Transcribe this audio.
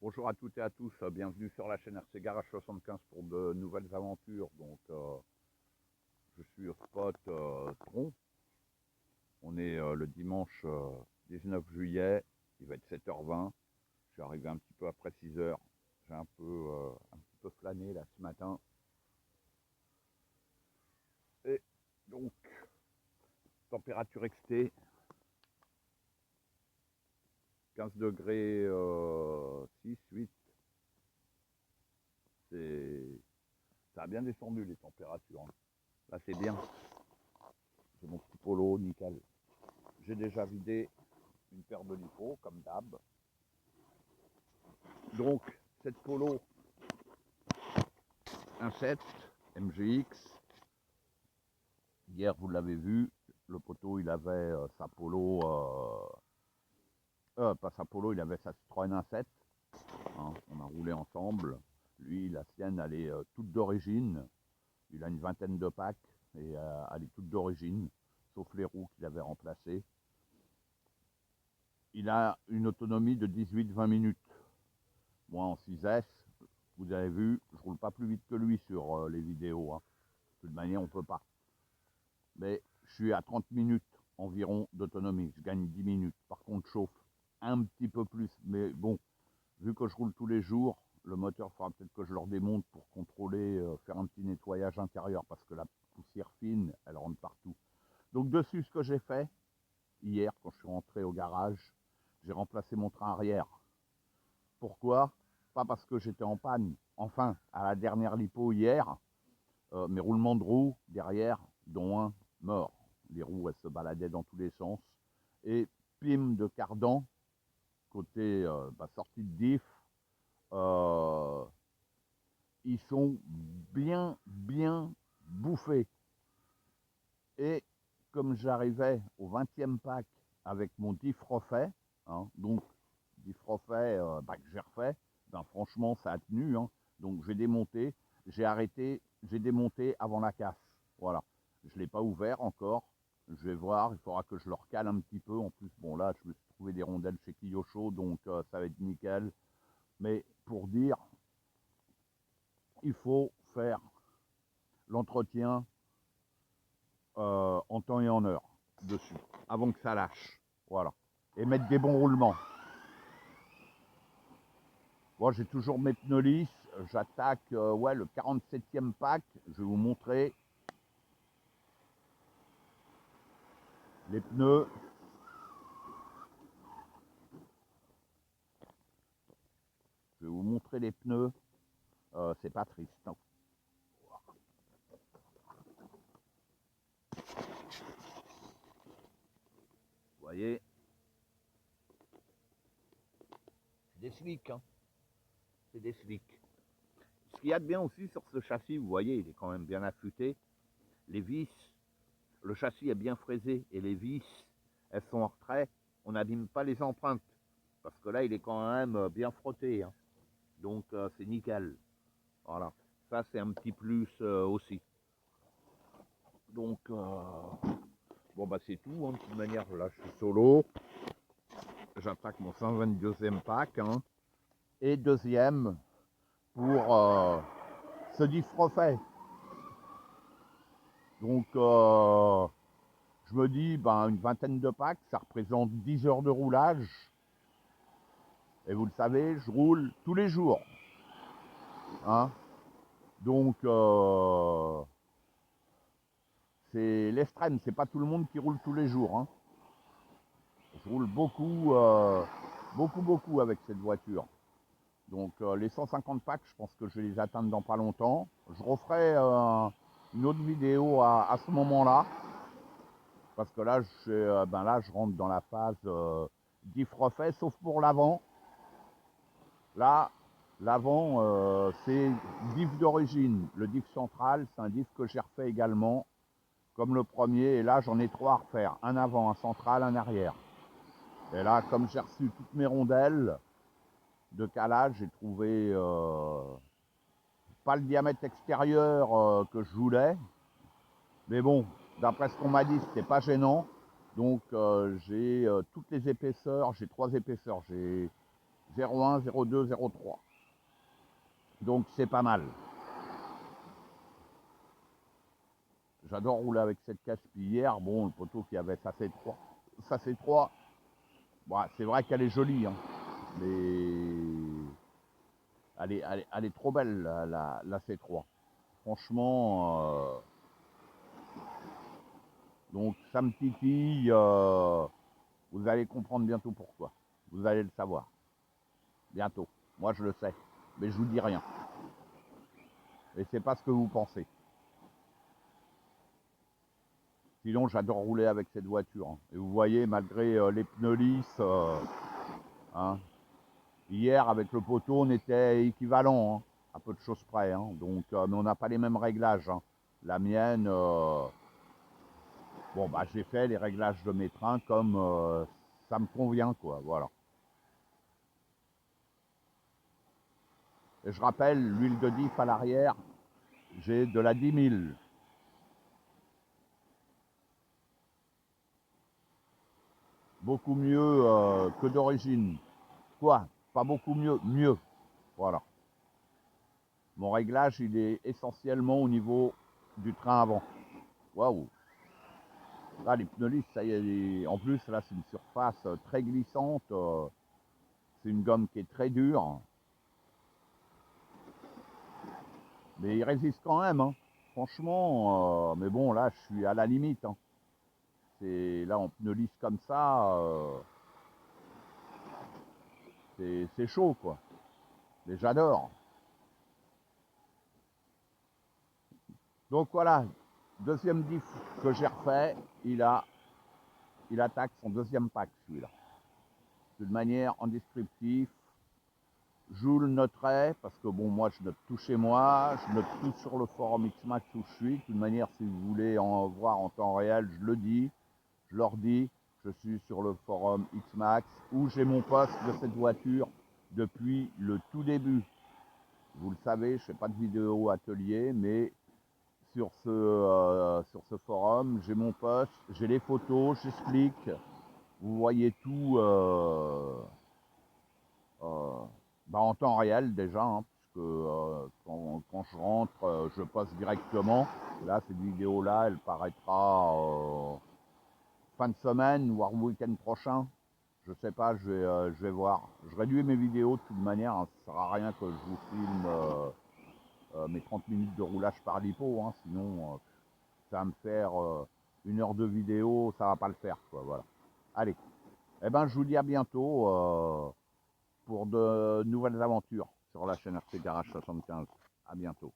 Bonjour à toutes et à tous, bienvenue sur la chaîne RC Garage 75 pour de nouvelles aventures. Donc je suis au spot Tron. On est le dimanche 19 juillet, il va être 7h20. Je suis arrivé un petit peu après 6h. J'ai un petit peu flâné là ce matin. Et donc, température XT, 15 degrés 6, 8. Ça a bien descendu les températures, hein. Là c'est bien. J'ai mon petit polo, nickel. J'ai déjà vidé une paire de lipo, comme d'hab. Donc, cette polo 1.7 MGX. Hier, vous l'avez vu, le poteau, il avait sa polo, pas sa polo, il avait sa Citroën 1.7. Hein, on a roulé ensemble. Lui, la sienne, elle est toute d'origine. Il a une vingtaine de packs et elle est toute d'origine, sauf les roues qu'il avait remplacées. Il a une autonomie de 18-20 minutes. Moi, en 6S, vous avez vu, je roule pas plus vite que lui sur les vidéos. Hein. De toute manière, on peut pas. Mais je suis à 30 minutes environ d'autonomie. Je gagne 10 minutes. Par contre, je chauffe un petit peu plus. Mais bon, vu que je roule tous les jours, le moteur, il faudra peut-être que je le redémonte pour contrôler, faire un petit nettoyage intérieur parce que la poussière fine, elle rentre partout. Donc dessus, ce que j'ai fait, hier, quand je suis rentré au garage, j'ai remplacé mon train arrière. Pourquoi? Pas parce que j'étais en panne. Enfin, à la dernière lipo hier, mes roulements de roues derrière, dont un mort. Les roues, elles se baladaient dans tous les sens. Et pim de cardan, côté sortie de diff, euh, ils sont bien bouffés. Et comme j'arrivais au 20e pack avec mon diff refait, hein, donc diff refait que j'ai refait, ben franchement ça a tenu, hein. Donc j'ai démonté, j'ai arrêté, j'ai démonté avant la casse. Voilà. Je ne l'ai pas ouvert encore. Je vais voir, il faudra que je le recale un petit peu. En plus, bon là, je me suis trouvé des rondelles chez Kyosho, donc ça va être nickel. Mais pour dire, il faut faire l'entretien en temps et en heure dessus, avant que ça lâche. Voilà. Et mettre des bons roulements. Moi, j'ai toujours mes pneus lisses. J'attaque ouais, le 47e pack. Je vais vous montrer les pneus. Je vais vous montrer les pneus. C'est pas triste, hein. Vous voyez, c'est des slicks, hein. C'est des slicks. Ce qu'il y a de bien aussi sur ce châssis, vous voyez, il est quand même bien affûté. Les vis, le châssis est bien fraisé et les vis, elles sont en retrait. On n'abîme pas les empreintes parce que là, il est quand même bien frotté, hein. Donc, c'est nickel. Voilà. Ça, c'est un petit plus aussi. Donc, bon, bah, c'est tout. Hein. De toute manière, là, je suis solo. J'attaque mon 122e pack. Hein. Et deuxième pour ce diff refait. Donc, je me dis, ben, une vingtaine de packs, ça représente 10 heures de roulage. Et vous le savez, je roule tous les jours. Hein. Donc, c'est l'extrême. C'est pas tout le monde qui roule tous les jours. Hein. Je roule beaucoup avec cette voiture. Donc les 150 packs, je pense que je vais les atteindre dans pas longtemps. Je referai une autre vidéo à ce moment-là. Parce que là, je rentre dans la phase diff refait, sauf pour l'avant. Là, l'avant, c'est diff d'origine. Le diff central, c'est un diff que j'ai refait également, comme le premier. Et là, j'en ai trois à refaire. Un avant, un central, un arrière. Et là, comme j'ai reçu toutes mes rondelles de calage, j'ai trouvé pas le diamètre extérieur que je voulais. Mais bon, d'après ce qu'on m'a dit, c'était pas gênant. Donc j'ai toutes les épaisseurs, j'ai trois épaisseurs. J'ai 01, 02, 03. Donc c'est pas mal. J'adore rouler avec cette caisse. Puis hier, bon, le poteau qui avait sa C3. Sa C3, bon, c'est vrai qu'elle est jolie, hein, mais elle est trop belle, la C3. Franchement, donc ça me titille. Vous allez comprendre bientôt pourquoi. Vous allez le savoir. Bientôt. Moi, je le sais. Mais je vous dis rien. Et c'est pas ce que vous pensez. Sinon, j'adore rouler avec cette voiture, hein. Et vous voyez, malgré les pneus lisses, hein, hier, avec le poteau, on était équivalent, hein, à peu de choses près, hein. Donc, mais on n'a pas les mêmes réglages, hein. La mienne, bon, bah, j'ai fait les réglages de mes trains comme ça me convient, quoi. Voilà. Et je rappelle, l'huile de diff à l'arrière, j'ai de la 10 000. Beaucoup mieux que d'origine. Quoi? Pas beaucoup mieux, mieux. Voilà. Mon réglage, il est essentiellement au niveau du train avant. Waouh! Là, les pneus lisses, ça y est. En plus, là, c'est une surface très glissante. C'est une gomme qui est très dure. Mais il résiste quand même, hein. Franchement, mais bon, là, je suis à la limite, hein. C'est là, en pneus lisses comme ça, c'est chaud, quoi. Mais j'adore. Donc voilà, deuxième diff que j'ai refait, il attaque son deuxième pack, celui-là. De manière en descriptif, je vous le noterai, parce que bon, moi je note tout chez moi, je note tout sur le forum Xmax où je suis. De toute manière, si vous voulez en voir en temps réel, je le dis, je leur dis, je suis sur le forum Xmax, où j'ai mon poste de cette voiture depuis le tout début. Vous le savez, je ne fais pas de vidéo atelier, mais sur ce forum, j'ai mon post, j'ai les photos, j'explique, vous voyez tout bah, en temps réel déjà, hein, puisque quand je rentre, je poste directement. Là, cette vidéo-là, elle paraîtra fin de semaine, voire week-end prochain. Je sais pas, je vais voir. Je réduis mes vidéos de toute manière, hein, ça sert à rien que je vous filme mes 30 minutes de roulage par lipo, hein, sinon ça va me faire 1 heure de vidéo, ça va pas le faire, quoi, voilà. Allez, eh ben, je vous dis à bientôt pour de nouvelles aventures sur la chaîne RC Garage 75. À bientôt.